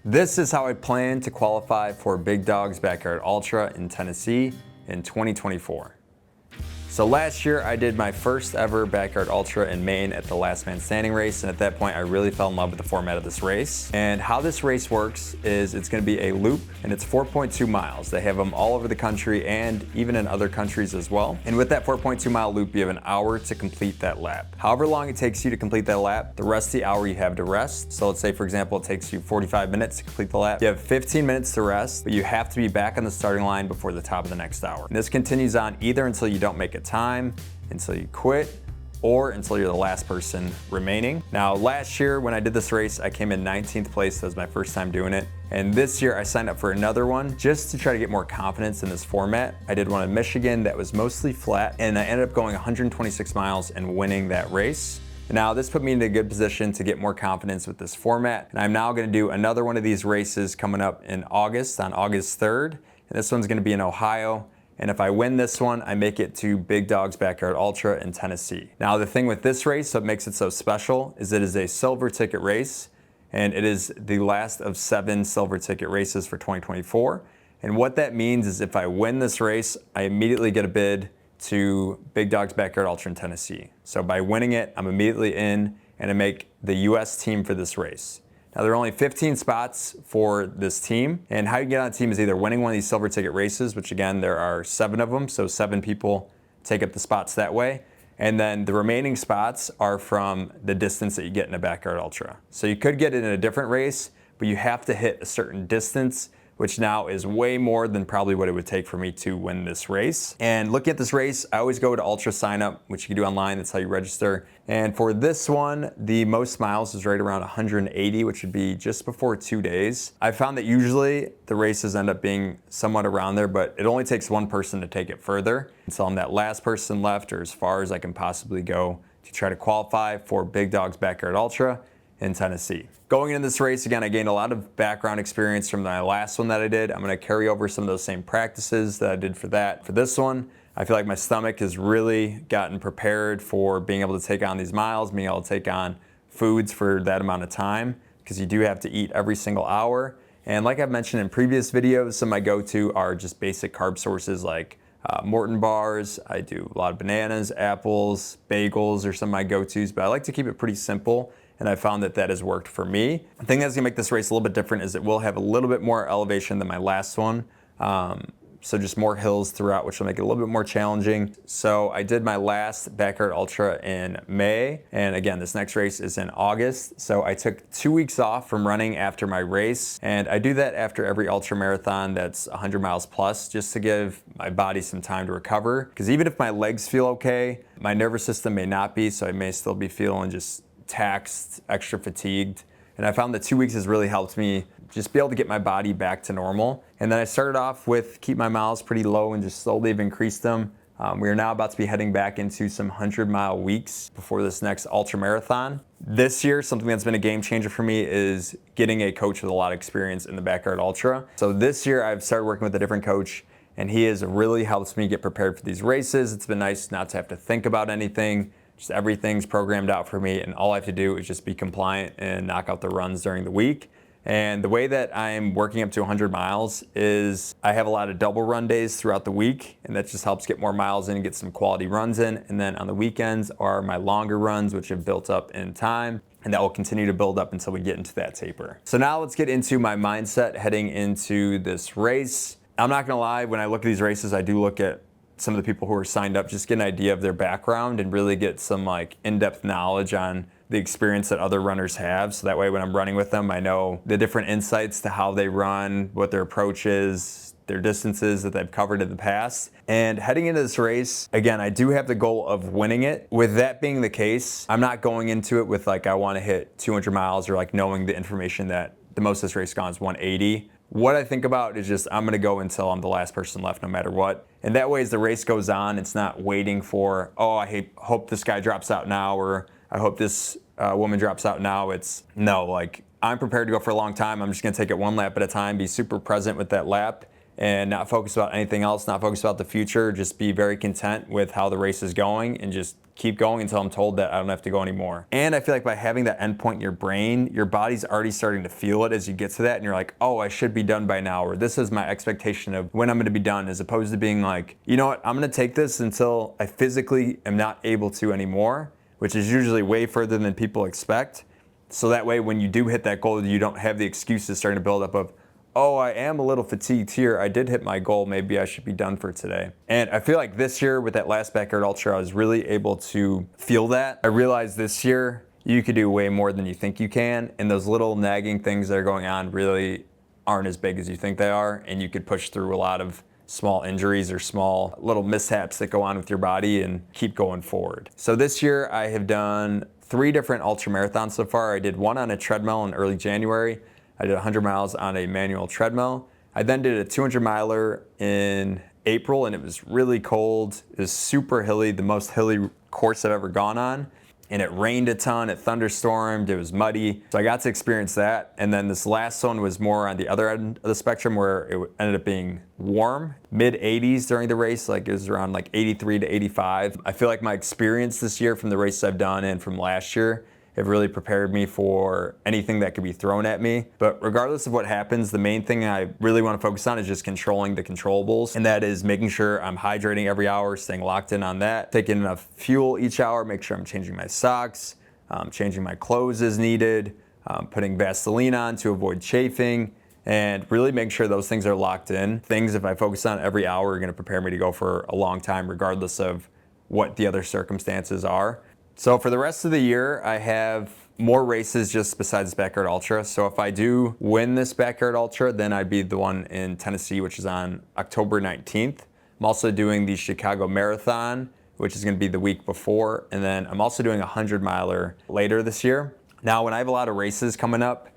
This is how I plan to qualify for Big Dog's Backyard Ultra in Tennessee in 2024. So last year I did my first ever Backyard Ultra in Maine at the Last Man Standing race, and at that point I really fell in love with the format of this race. And how this race works is it's going to be a loop, and it's 4.2 miles. They have them all over the country and even in other countries as well. And with that 4.2 mile loop, you have an hour to complete that lap. However long it takes you to complete that lap, the rest of the hour you have to rest. So let's say, for example, it takes you 45 minutes to complete the lap. You have 15 minutes to rest, but you have to be back on the starting line before the top of the next hour. And this continues on either until you don't make a time, until you quit, or until you're the last person remaining. Now, last year when I did this race, I came in 19th place. That was my first time doing it. And this year I signed up for another one just to try to get more confidence in this format. I did one in Michigan that was mostly flat, and I ended up going 126 miles and winning that race. Now, this put me in a good position to get more confidence with this format. And I'm now gonna do another one of these races coming up in August, on August 3rd. And this one's gonna be in Ohio. And if I win this one, I make it to Big Dog's Backyard Ultra in Tennessee. Now, the thing with this race, what makes it so special, is it is a silver ticket race, and it is the last of 7 silver ticket races for 2024. And what that means is if I win this race, I immediately get a bid to Big Dog's Backyard Ultra in Tennessee. So by winning it, I'm immediately in, and I make the US team for this race. Now, there are only 15 spots for this team, and how you get on a team is either winning one of these silver ticket races, which again, there are 7 of them, so 7 people take up the spots that way, and then the remaining spots are from the distance that you get in a Backyard Ultra. So you could get it in a different race, but you have to hit a certain distance, which now is way more than probably what it would take for me to win this race. And looking at this race, I always go to Ultra Sign Up, which you can do online. That's how you register. And for this one, the most miles is right around 180, which would be just before 2 days. I found that usually the races end up being somewhat around there, but it only takes one person to take it further. So I'm that last person left, or as far as I can possibly go, to try to qualify for Big Dog's Backyard Ultra in Tennessee. Going into this race, again, I gained a lot of background experience from my last one that I did. I'm gonna carry over some of those same practices that I did for that. For this one, I feel like my stomach has really gotten prepared for being able to take on these miles, being able to take on foods for that amount of time, because you do have to eat every single hour. And like I've mentioned in previous videos, some of my go-to are just basic carb sources like Morton bars. I do a lot of bananas, apples, bagels are some of my go-tos, but I like to keep it pretty simple, and I found that that has worked for me. The thing that's gonna make this race a little bit different is it will have a little bit more elevation than my last one. So just more hills throughout, which will make it a little bit more challenging. So I did my last Backyard Ultra in May, and again, this next race is in August. So I took 2 weeks off from running after my race, and I do that after every ultra marathon that's 100 miles plus, just to give my body some time to recover. Because even if my legs feel okay, my nervous system may not be, so I may still be feeling just taxed, extra fatigued. And I found that 2 weeks has really helped me just be able to get my body back to normal. And then I started off with keep my miles pretty low and just slowly have increased them. We are now about to be heading back into some 100-mile weeks before this next ultra marathon. This year, something that's been a game changer for me is getting a coach with a lot of experience in the Backyard Ultra. So this year I've started working with a different coach, and he has really helped me get prepared for these races. It's been nice not to have to think about anything. Just everything's programmed out for me, and all I have to do is just be compliant and knock out the runs during the week. And the way that I'm working up to 100 miles is I have a lot of double run days throughout the week, and that just helps get more miles in and get some quality runs in. And then on the weekends are my longer runs, which have built up in time, and that will continue to build up until we get into that taper. So now let's get into my mindset heading into this race. I'm not gonna lie, when I look at these races, I do look at some of the people who are signed up, just get an idea of their background and really get some like in-depth knowledge on the experience that other runners have. So that way when I'm running with them, I know the different insights to how they run, what their approach is, their distances that they've covered in the past. And heading into this race, again, I do have the goal of winning it. With that being the case, I'm not going into it with like, I wanna hit 200 miles or like knowing the information that the most this race gone is 180. What I think about is just, I'm gonna go until I'm the last person left no matter what. And that way as the race goes on, it's not waiting for, oh, I hope this guy drops out now, or I hope this woman drops out now. It's no, like I'm prepared to go for a long time. I'm just gonna take it one lap at a time, be super present with that lap, and not focus about anything else, not focus about the future, just be very content with how the race is going and just keep going until I'm told that I don't have to go anymore. And I feel like by having that endpoint in your brain, your body's already starting to feel it as you get to that, and you're like, oh, I should be done by now, or this is my expectation of when I'm gonna be done, as opposed to being like, you know what, I'm gonna take this until I physically am not able to anymore, which is usually way further than people expect. So that way, when you do hit that goal, you don't have the excuses starting to build up of, oh, I am a little fatigued here. I did hit my goal. Maybe I should be done for today. And I feel like this year with that last Backyard Ultra, I was really able to feel that. I realized this year you could do way more than you think you can. And those little nagging things that are going on really aren't as big as you think they are. And you could push through a lot of small injuries or small little mishaps that go on with your body and keep going forward. So this year I have done 3 different ultra marathons so far. I did one on a treadmill in early January. I did 100 miles on a manual treadmill. I then did a 200 miler in April, and it was really cold. It was super hilly, the most hilly course I've ever gone on. And it rained a ton, it thunderstormed, it was muddy. So I got to experience that. And then this last one was more on the other end of the spectrum, where it ended up being warm, mid 80s during the race. Like it was around like 83 to 85. I feel like my experience this year from the races I've done and from last year have really prepared me for anything that could be thrown at me. But regardless of what happens, the main thing I really want to focus on is just controlling the controllables. And that is making sure I'm hydrating every hour, staying locked in on that, taking enough fuel each hour, make sure I'm changing my socks, changing my clothes as needed, putting Vaseline on to avoid chafing, and really make sure those things are locked in. Things, if I focus on every hour, are gonna prepare me to go for a long time, regardless of what the other circumstances are. So for the rest of the year, I have more races just besides this Backyard Ultra. So if I do win this Backyard Ultra, then I'd be the one in Tennessee, which is on October 19th. I'm also doing the Chicago Marathon, which is gonna be the week before. And then I'm also doing a 100 miler later this year. Now, when I have a lot of races coming up,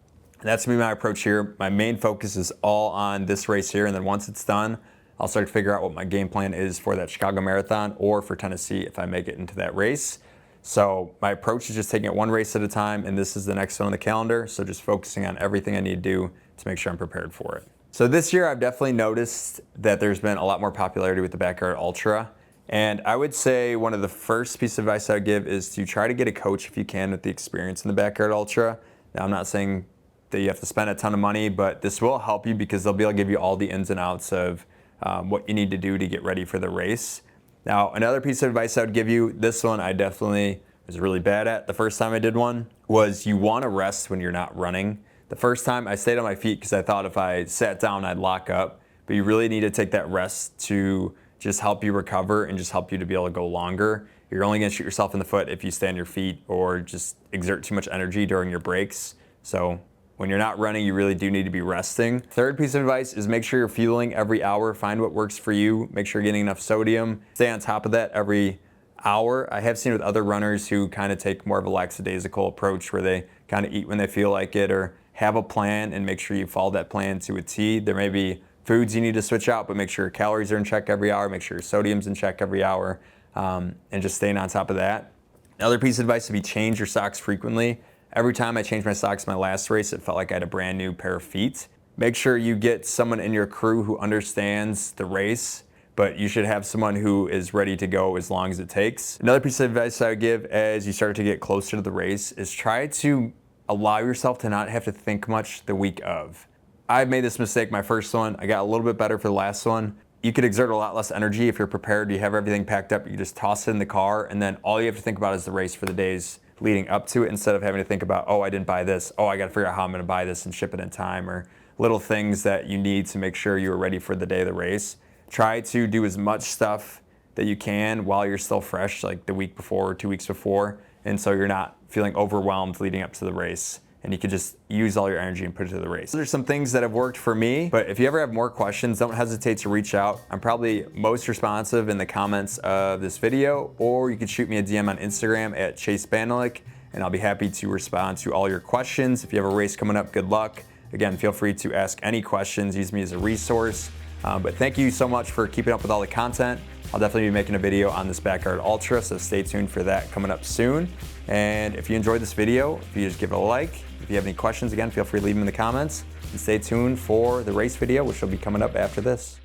that's gonna be my approach here. My main focus is all on this race here. And then once it's done, I'll start to figure out what my game plan is for that Chicago Marathon or for Tennessee if I make it into that race. So my approach is just taking it one race at a time, and this is the next one on the calendar. So just focusing on everything I need to do to make sure I'm prepared for it. So this year I've definitely noticed that there's been a lot more popularity with the Backyard Ultra. And I would say one of the first pieces of advice I would give is to try to get a coach if you can with the experience in the Backyard Ultra. Now, I'm not saying that you have to spend a ton of money, but this will help you because they'll be able to give you all the ins and outs of what you need to do to get ready for the race. Now, another piece of advice I would give you, this one I definitely was really bad at the first time I did one, was you want to rest when you're not running. The first time I stayed on my feet because I thought if I sat down I'd lock up, but you really need to take that rest to just help you recover and just help you to be able to go longer. You're only going to shoot yourself in the foot if you stay on your feet or just exert too much energy during your breaks. So when you're not running, you really do need to be resting. Third piece of advice is make sure you're fueling every hour. Find what works for you. Make sure you're getting enough sodium. Stay on top of that every hour. I have seen with other runners who kind of take more of a lackadaisical approach where they kind of eat when they feel like it or have a plan and make sure you follow that plan to a T. There may be foods you need to switch out, but make sure your calories are in check every hour. Make sure your sodium's in check every hour, and just staying on top of that. Another piece of advice would be change your socks frequently. Every time I changed my socks in my last race, it felt like I had a brand new pair of feet. Make sure you get someone in your crew who understands the race, but you should have someone who is ready to go as long as it takes. Another piece of advice I would give as you start to get closer to the race is try to allow yourself to not have to think much the week of. I made this mistake my first one. I got a little bit better for the last one. You could exert a lot less energy if you're prepared. You have everything packed up. You just toss it in the car, and then all you have to think about is the race for the days leading up to it instead of having to think about, oh, I didn't buy this. Oh, I got to figure out how I'm going to buy this and ship it in time, or little things that you need to make sure you're ready for the day of the race. Try to do as much stuff that you can while you're still fresh, like the week before or 2 weeks before, and so you're not feeling overwhelmed leading up to the race. And you could just use all your energy and put it to the race. There's some things that have worked for me, but if you ever have more questions, don't hesitate to reach out. I'm probably most responsive in the comments of this video, or you could shoot me a DM on Instagram at Chase Banalik, and I'll be happy to respond to all your questions. If you have a race coming up, good luck. Again, feel free to ask any questions, use me as a resource. But thank you so much for keeping up with all the content. I'll definitely be making a video on this Backyard Ultra, so stay tuned for that coming up soon. And if you enjoyed this video, if you just give it a like, if you have any questions, again, feel free to leave them in the comments. And stay tuned for the race video, which will be coming up after this.